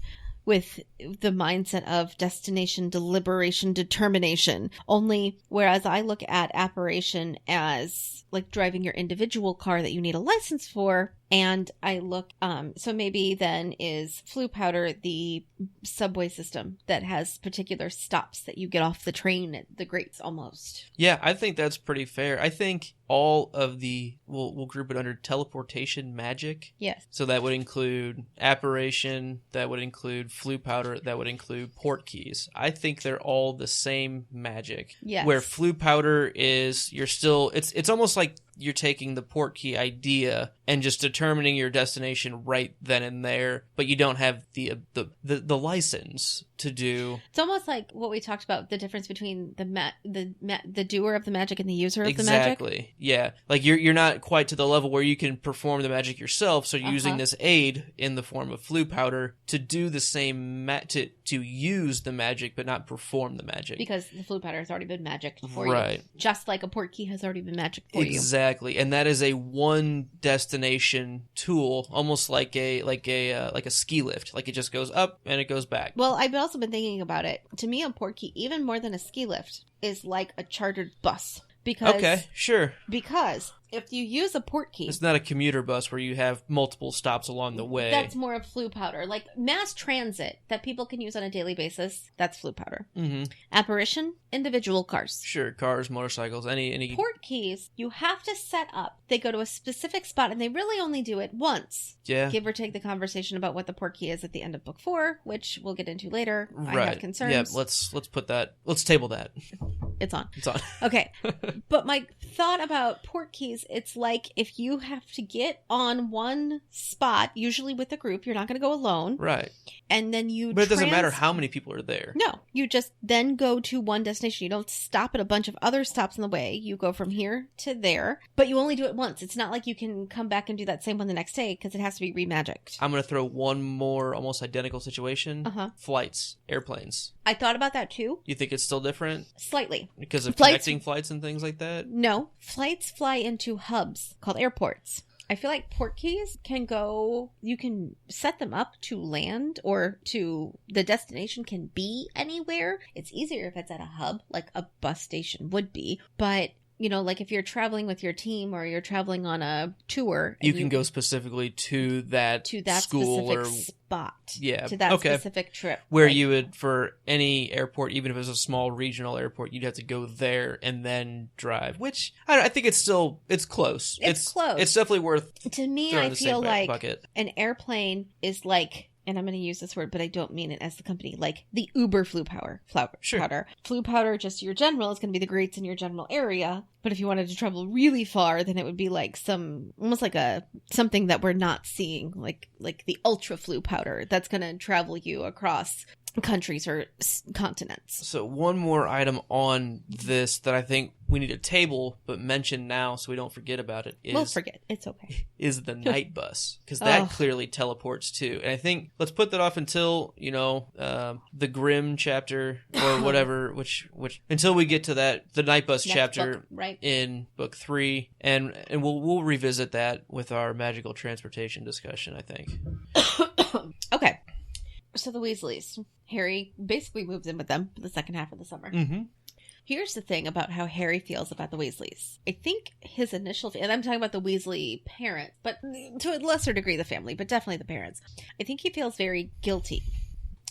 With the mindset of destination, deliberation, determination. Only whereas I look at apparition as like driving your individual car that you need a license for, and I look, so maybe then is Floo powder the subway system that has particular stops that you get off the train at the grates almost. Yeah, I think that's pretty fair. I think all of we'll group it under teleportation magic. Yes. So that would include apparition, that would include Floo powder, that would include port keys. I think they're all the same magic. Yes. Where Floo powder is, it's almost like you're taking the port key idea and just determining your destination right then and there, but you don't have the license to do. It's almost like what we talked about, the difference between the doer of the magic and the user of the magic. Exactly. Yeah. Like you're not quite to the level where you can perform the magic yourself, so you're using this aid in the form of Floo powder to do the same to use the magic but not perform the magic. Because the Floo powder has already been magicked for right. you. Just like a port key has already been magicked for you. Exactly. And that is a one destination tool, almost like a ski lift. Like it just goes up and it goes back. Well, I've also been thinking about it. To me, a port key, even more than a ski lift, is like a chartered bus. Okay, sure. Because if you use a port key... It's not a commuter bus where you have multiple stops along the way. That's more of Floo powder. Like mass transit that people can use on a daily basis, that's Floo powder. Mm-hmm. Apparition, individual cars. Sure, cars, motorcycles, any... Port keys, you have to set up. They go to a specific spot, and they really only do it once. Yeah. Give or take the conversation about what the port key is at the end of book 4, which we'll get into later. Right. I have concerns. Yeah, let's put that... Let's table that. It's on. It's on. Okay. But my thought about port keys, it's like if you have to get on one spot, usually with a group, you're not going to go alone. Right. And then you But it doesn't matter how many people are there. No, you just then go to one destination. You don't stop at a bunch of other stops on the way. You go from here to there, but you only do it once. It's not like you can come back and do that same one the next day because it has to be remagicked. I'm going to throw one more almost identical situation. Flights, airplanes. I thought about that too. You think it's still different? Slightly. Because of connecting flights and things like that? No. Flights fly into hubs called airports. I feel like port keys can go, you can set them up to land or to the destination can be anywhere. It's easier if it's at a hub, like a bus station would be. But, you know, like if you're traveling with your team or you're traveling on a tour. You can go specifically to that school specific or spot. Yeah. To that specific trip. Where you would, for any airport, even if it was a small regional airport, you'd have to go there and then drive. Which, I think it's still, it's close. It's close. It's definitely worth To me, I feel like an airplane is like, and I'm going to use this word, but I don't mean it as the company, like the Uber powder. Flue powder, just your general, is going to be the greats in your general area. But if you wanted to travel really far, then it would be like almost like something that we're not seeing, like the ultra flue powder that's going to travel you across countries or continents. So one more item on this that I think we need to table but mention now so we don't forget about it is... We'll forget. It's okay. ...is the night bus. Because that clearly teleports too. And I think let's put that off until, the Grimm chapter or whatever, which until we get to that, the night bus chapter book, right. in book 3. And we'll revisit that with our magical transportation discussion, I think. Okay. So the Weasleys. Harry basically moves in with them for the second half of the summer. Mm-hmm. Here's the thing about how Harry feels about the Weasleys. I think his initial... And I'm talking about the Weasley parents, but to a lesser degree the family, but definitely the parents. I think he feels very guilty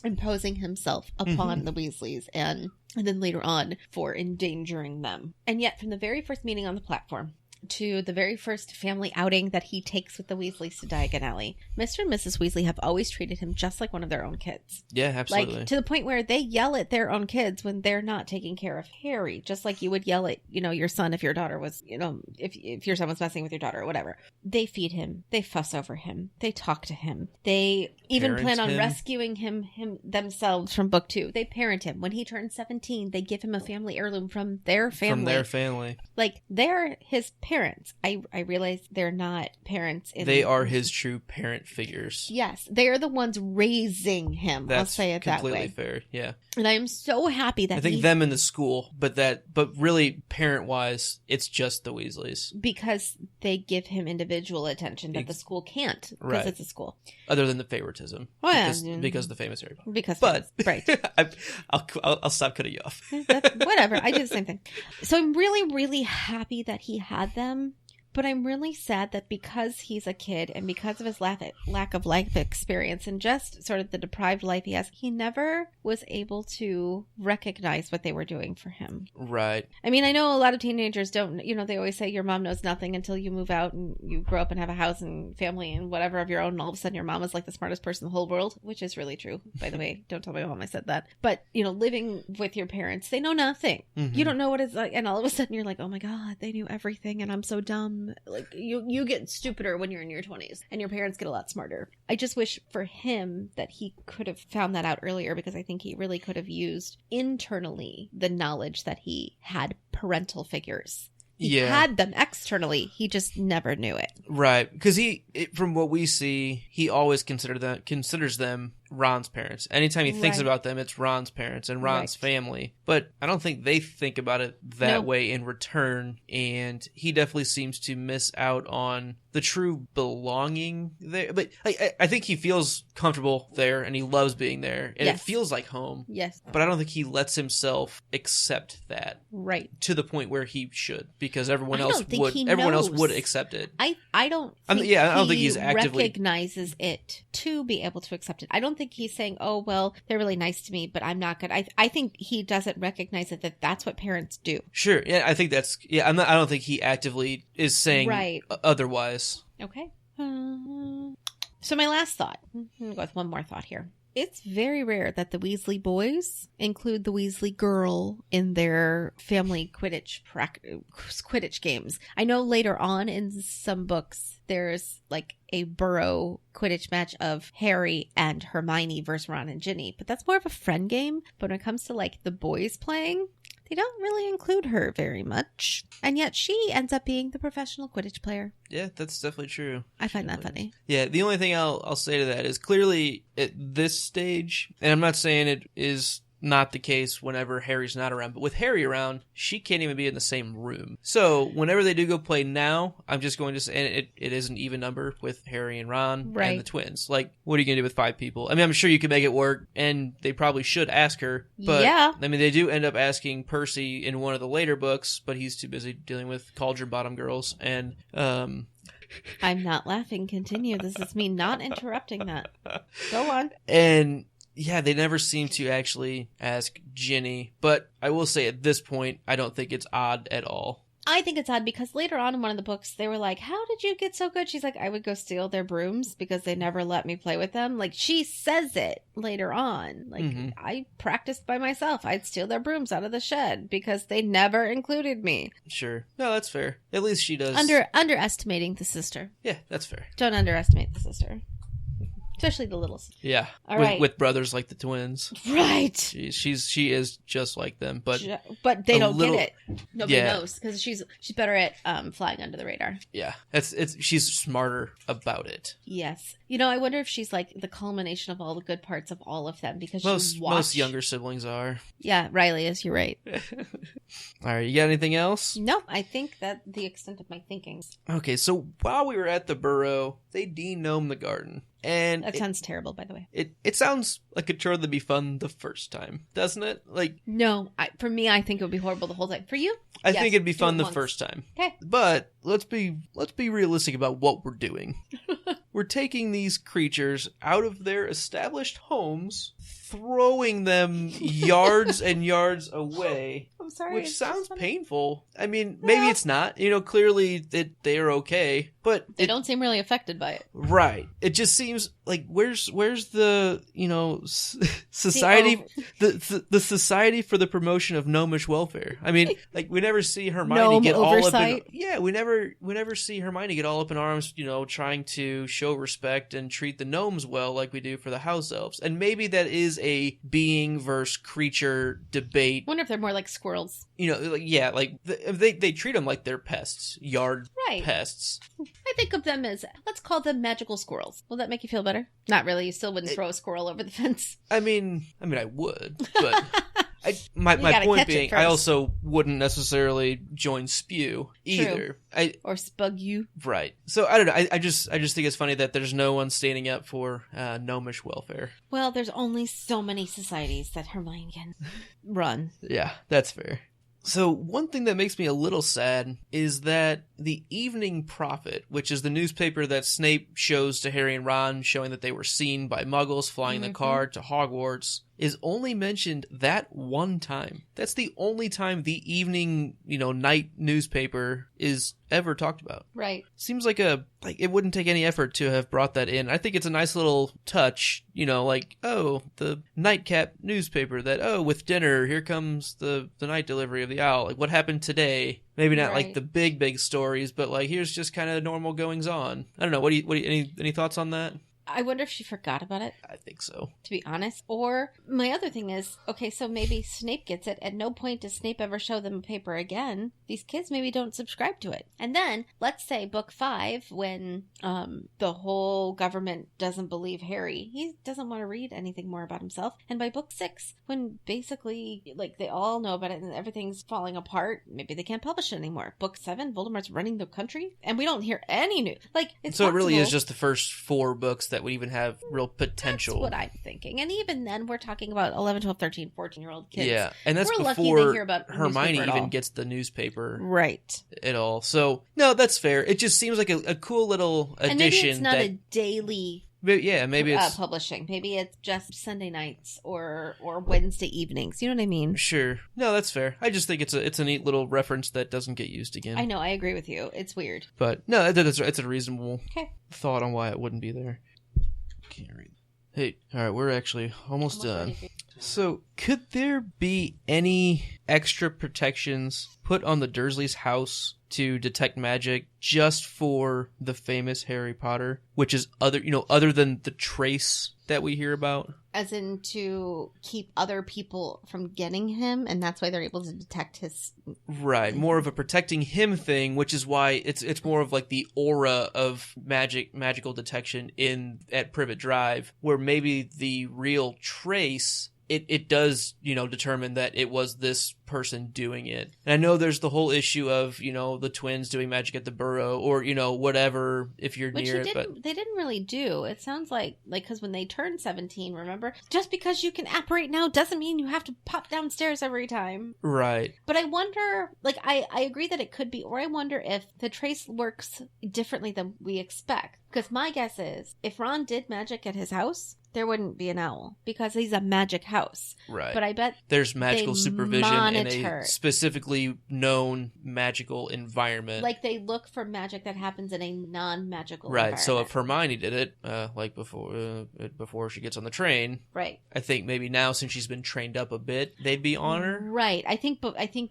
imposing himself upon the Weasleys and then later on for endangering them. And yet from the very first meeting on the platform to the very first family outing that he takes with the Weasleys to Diagon Alley, Mr. and Mrs. Weasley have always treated him just like one of their own kids. Yeah, absolutely. Like, to the point where they yell at their own kids when they're not taking care of Harry, just like you would yell at, your son if your daughter was, if your son was messing with your daughter or whatever. They feed him. They fuss over him. They talk to him. They even plan on rescuing him themselves from book 2. They parent him. When he turns 17, they give him a family heirloom from their family. Like, they're his parents. I realize they're not parents. They are his true parent figures. Yes. They are the ones raising him. I'll say it that way. That's completely fair. Yeah. And I am so happy that I think them in the school, but really parent-wise, it's just the Weasleys. Because they give him individual attention that the school can't. Because it's a school. Other than the favoritism. Well, because of the famous Harry Potter. Because right. I'll stop cutting you off. Whatever. I do the same thing. So I'm really, really happy that he had them. But I'm really sad that because he's a kid and because of his lack of life experience and just sort of the deprived life he has, he never was able to recognize what they were doing for him. Right. I mean, I know a lot of teenagers don't, they always say your mom knows nothing until you move out and you grow up and have a house and family and whatever of your own. And all of a sudden your mom is like the smartest person in the whole world, which is really true, by the way. Don't tell my mom I said that. But, living with your parents, they know nothing. Mm-hmm. You don't know what it's like. And all of a sudden you're like, oh my God, they knew everything and I'm so dumb. Like you get stupider when you're in your 20s and your parents get a lot smarter. I just wish for him that he could have found that out earlier, because I think he really could have used internally the knowledge that he had parental figures. He had them externally. He just never knew it. Right. Because from what we see, he always considers them Ron's parents. Anytime he thinks about them, it's Ron's parents and Ron's family. But I don't think they think about it that way in return. And he definitely seems to miss out on the true belonging there. But I think he feels comfortable there and he loves being there. And it feels like home. Yes. But I don't think he lets himself accept that. Right. To the point where he should. Because everyone else would accept it. I don't think he's actively recognizes it to be able to accept it. I don't think he's saying, oh, well, they're really nice to me, but I'm not good. I think he doesn't recognize it, that's what parents do. Sure. Yeah, I think that's... Yeah, I don't think he actively is saying otherwise. Okay. So my last thought. I'm going to go with one more thought here. It's very rare that the Weasley boys include the Weasley girl in their family Quidditch games. I know later on in some books there's like a Burrow Quidditch match of Harry and Hermione versus Ron and Ginny, but that's more of a friend game. But when it comes to like the boys playing, they don't really include her very much. And yet she ends up being the professional Quidditch player. Yeah, that's definitely true. I find that funny. Yeah, the only thing I'll say to that is clearly at this stage, and I'm not saying it is not the case whenever Harry's not around, but with Harry around, she can't even be in the same room. So whenever they do go play now, I'm just going to say, and it is an even number with Harry and Ron Right. and the twins. Like, what are you going to do with 5 people? I mean, I'm sure you could make it work, and they probably should ask her. But, Yeah. I mean, they do end up asking Percy in one of the later books, but he's too busy dealing with Cauldron Bottom girls, and, I'm not laughing. Continue. This is me not interrupting that. Go on. And yeah, they never seem to actually ask Ginny, but I will say at this point, I don't think it's odd at all. I think it's odd because later on in one of the books, they were like, how did you get so good? She's like, I would go steal their brooms because they never let me play with them. Like, she says it later on. Like, I practiced by myself. I'd steal their brooms out of the shed because they never included me. Sure. No, that's fair. At least she does. Underestimating the sister. Yeah, that's fair. Don't underestimate the sister. Especially the little sister. Yeah. All with, right. with brothers like the twins. Right. She is just like them, but they a don't little- get it. Nobody Yeah. knows because she's better at flying under the radar. yeah, she's smarter about it. Yes. You know, I wonder if she's like the culmination of all the good parts of all of them because Most younger siblings are. Yeah, Riley is. You're right. All right, you got anything else? No, I think that's the extent of my thinking. Okay, so while we were at the Burrow, they de-gnome the garden. And That sounds terrible, by the way. it sounds like a chore that'd be fun the first time, doesn't it? Like, No, for me, I think it would be horrible the whole time. For you? I Yes, think it'd be do fun it the once. first time. Okay. But let's be realistic about what we're doing. We're taking these creatures out of their established homes, throwing them yards and yards away. I'm sorry. Which it's sounds just funny. painful. I mean, maybe it's not. You know, clearly they're okay, but They don't seem really affected by it. right. It just seems like where's the society the society for the promotion of gnomish welfare. I mean, like we never see Hermione Gnome get all oversight. up in we never see Hermione get all up in arms, trying to show respect and treat the gnomes well like we do for the house elves. And maybe that is a being versus creature debate. I wonder if they're more like squirrels. They treat them like they're pests, yard Right. pests. I think of them as, let's call them magical squirrels. Will that make you feel better? Not really. You still wouldn't throw a squirrel over the fence. I mean, I would, but my gotta point catch it being, first. I also wouldn't necessarily join Spew either. Or spug you. Right. So I don't know. I just think it's funny that there's no one standing up for gnomish welfare. Well, there's only so many societies that Hermione can run. Yeah, that's fair. So one thing that makes me a little sad is that the Evening Prophet, which is the newspaper that Snape shows to Harry and Ron, showing that they were seen by Muggles flying the car to Hogwarts, is only mentioned that one time. That's the only time the evening, night newspaper is ever talked about. Right. Seems like it wouldn't take any effort to have brought that in. I think it's a nice little touch, the nightcap newspaper that, with dinner, here comes the night delivery of the owl. Like, what happened today? Maybe not like Right. the big stories, but like, here's just kind of normal goings on. I don't know. What do you any thoughts on that? I wonder if she forgot about it, I think so. to be honest. Or my other thing is, okay, so maybe Snape gets it. At no point does Snape ever show them a paper again. These kids maybe don't subscribe to it. And then, let's say book 5, when the whole government doesn't believe Harry, he doesn't want to read anything more about himself. And by book 6, when basically, like, they all know about it and everything's falling apart, maybe they can't publish it anymore. Book 7, Voldemort's running the country, and we don't hear any news. Like, it's So it really is possible. just the first 4 books that would even have real potential. That's what I'm thinking. And even then, we're talking about 11, 12, 13, 14-year-old kids. Yeah, and that's We're lucky before they hear about Hermione newspaper at even all. gets the newspaper Right. at all. So, no, that's fair. It just seems like a cool little addition. And maybe it's not that, a daily maybe it's... publishing. Maybe it's just Sunday nights or Wednesday evenings. You know what I mean? Sure. No, that's fair. I just think it's a neat little reference that doesn't get used again. I know. I agree with you. It's weird. But, no, it's a reasonable Okay. thought on why it wouldn't be there. Can't read. Hey, all right, we're actually almost done. ready. So, could there be any extra protections put on the Dursleys' house to detect magic just for the famous Harry Potter, which is other than the trace that we hear about? As in to keep other people from getting him, and that's why they're able to detect his... Right, more of a protecting him thing, which is why it's more of like the aura of magical detection at Privet Drive, where maybe the real trace... It does, determine that it was this person doing it. And I know there's the whole issue of, the twins doing magic at the Burrow or, whatever, if you're near it. But they didn't really do. It sounds like, because when they turned 17, remember? Just because you can apparate now doesn't mean you have to pop downstairs every time. Right. But I wonder, I agree that it could be, or I wonder if the trace works differently than we expect. Because my guess is, if Ron did magic at his house, there wouldn't be an owl because he's a magic house. Right. But I bet there's magical supervision monitor. in a specifically known magical environment. Like they look for magic that happens in a non-magical right. environment. So if Hermione did it, before she gets on the train, right. I think maybe now since she's been trained up a bit, they'd be on her. Right. I think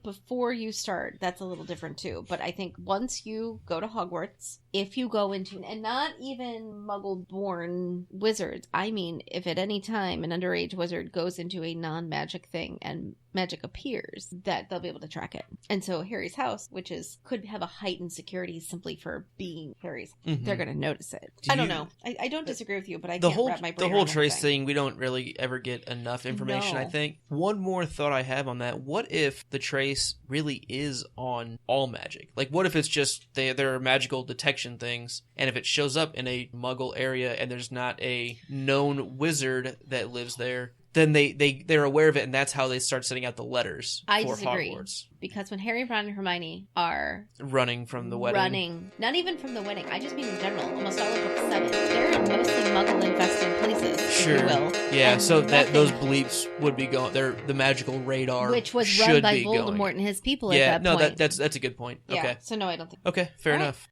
before you start, that's a little different too. But I think once you go to Hogwarts, if you go into, and not even Muggle-born wizards, I mean, if at any time an underage wizard goes into a non-magic thing and magic appears, that they'll be able to track it. And so Harry's house, which could have a heightened security simply for being Harry's, they're going to notice it. I don't know. I don't disagree with you, but I can't wrap my brain the whole around trace thing, we don't really ever get enough information, No. I think. One more thought I have on that. What if the trace really is on all magic? Like, what if it's just there are magical detection things, and if it shows up in a Muggle area and there's not a known wizard that lives there, then they're aware of it, and that's how they start sending out the letters I for disagree. Hogwarts. Because when Harry, Ron, and Hermione are Running from the wedding. not even from the wedding, I just mean in general, almost all of Book 7, they're in mostly Muggle-infested places, Sure. if you will. Yeah, And so that nothing- those bleeps would be going. The magical radar, which was should run by be Voldemort going. and his people Yeah, at that point. that's a good point. Yeah, Okay, so no, I don't think. okay, fair All right. enough.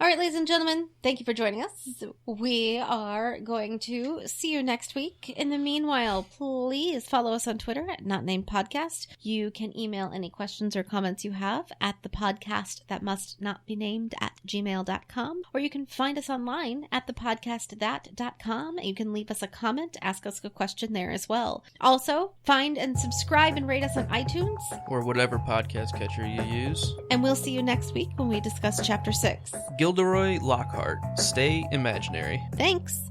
All right, ladies and gentlemen, thank you for joining us. We are going to see you next week. In the meanwhile, please follow us on Twitter at Not Named Podcast. You can email any questions or comments you have at the podcast that must not be named at gmail.com, or you can find us online at thepodcastthat.com. You can leave us a comment, ask us a question there as well. Also, find and subscribe and rate us on iTunes, Or whatever podcast catcher you use. and we'll see you next week when we discuss Chapter 6. Gilderoy Lockhart, stay imaginary. Thanks!